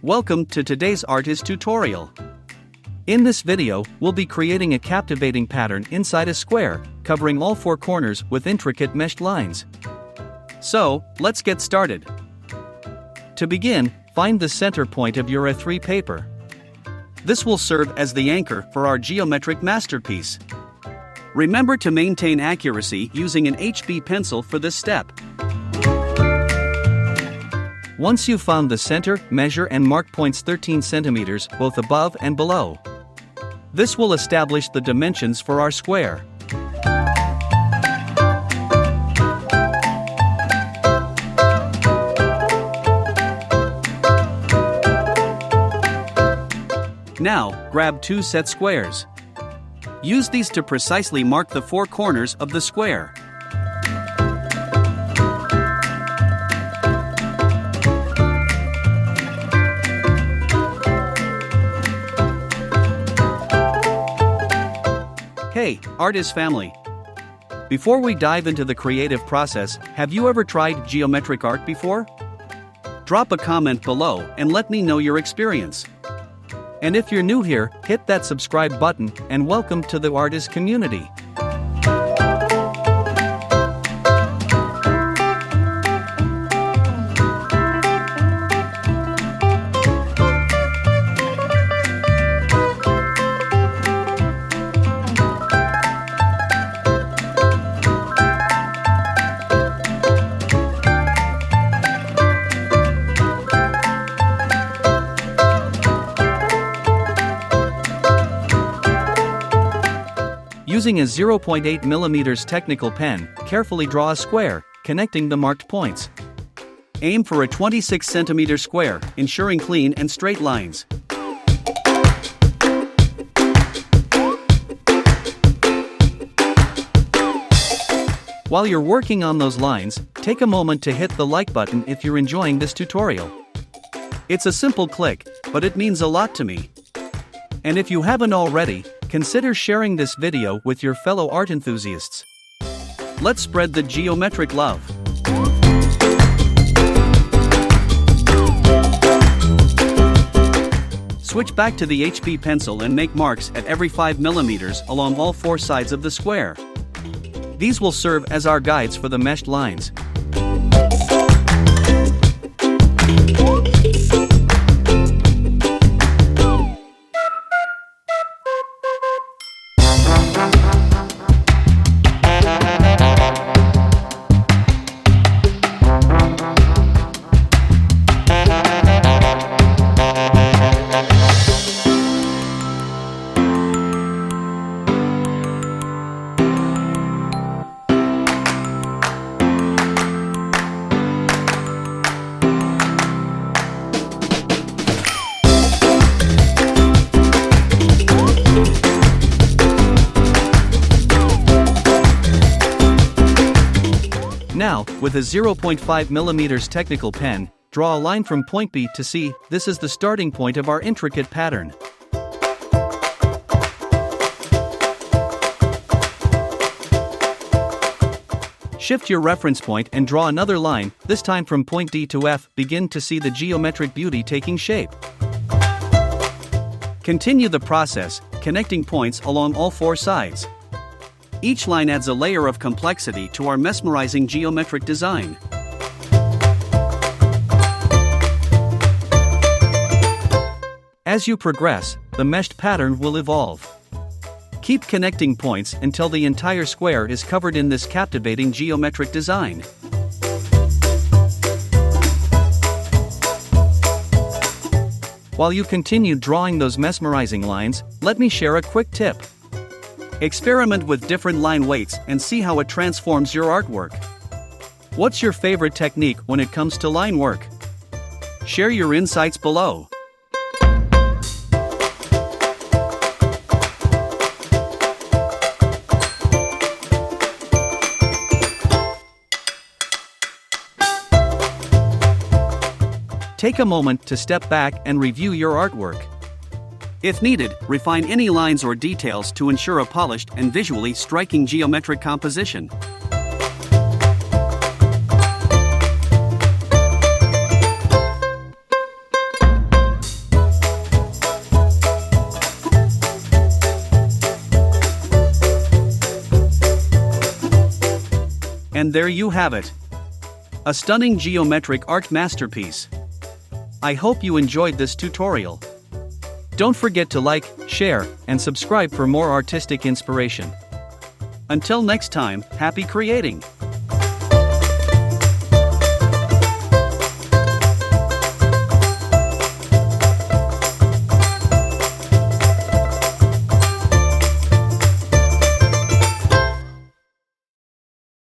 Welcome to today's artist tutorial. In this video, we'll be creating a captivating pattern inside a square, covering all four corners with intricate meshed lines. So, let's get started. To begin, find the center point of your A3 paper. This will serve as the anchor for our geometric masterpiece. Remember to maintain accuracy using an HB pencil for this step. Once you've found the center, measure and mark points 13 centimeters both above and below. This will establish the dimensions for our square. Now, grab two set squares. Use these to precisely mark the four corners of the square. Hey, artist family! Before we dive into the creative process, have you ever tried geometric art before? Drop a comment below and let me know your experience. And if you're new here, hit that subscribe button and welcome to the artist community. Using a 0.8 mm technical pen, carefully draw a square, connecting the marked points. Aim for a 26 cm square, ensuring clean and straight lines. While you're working on those lines, take a moment to hit the like button if you're enjoying this tutorial. It's a simple click, but it means a lot to me. And if you haven't already, consider sharing this video with your fellow art enthusiasts. Let's spread the geometric love. Switch back to the HB pencil and make marks at every 5 mm along all four sides of the square. These will serve as our guides for the meshed lines. Now, with a 0.5 mm technical pen, draw a line from point B to C. This is the starting point of our intricate pattern. Shift your reference point and draw another line, this time from point D to F. Begin to see the geometric beauty taking shape. Continue the process, connecting points along all four sides. Each line adds a layer of complexity to our mesmerizing geometric design. As you progress, the meshed pattern will evolve. Keep connecting points until the entire square is covered in this captivating geometric design. While you continue drawing those mesmerizing lines, let me share a quick tip. Experiment with different line weights and see how it transforms your artwork. What's your favorite technique when it comes to line work? Share your insights below. Take a moment to step back and review your artwork. If needed, refine any lines or details to ensure a polished and visually striking geometric composition. And there you have it. A stunning geometric art masterpiece. I hope you enjoyed this tutorial. Don't forget to like, share, and subscribe for more artistic inspiration. Until next time, happy creating!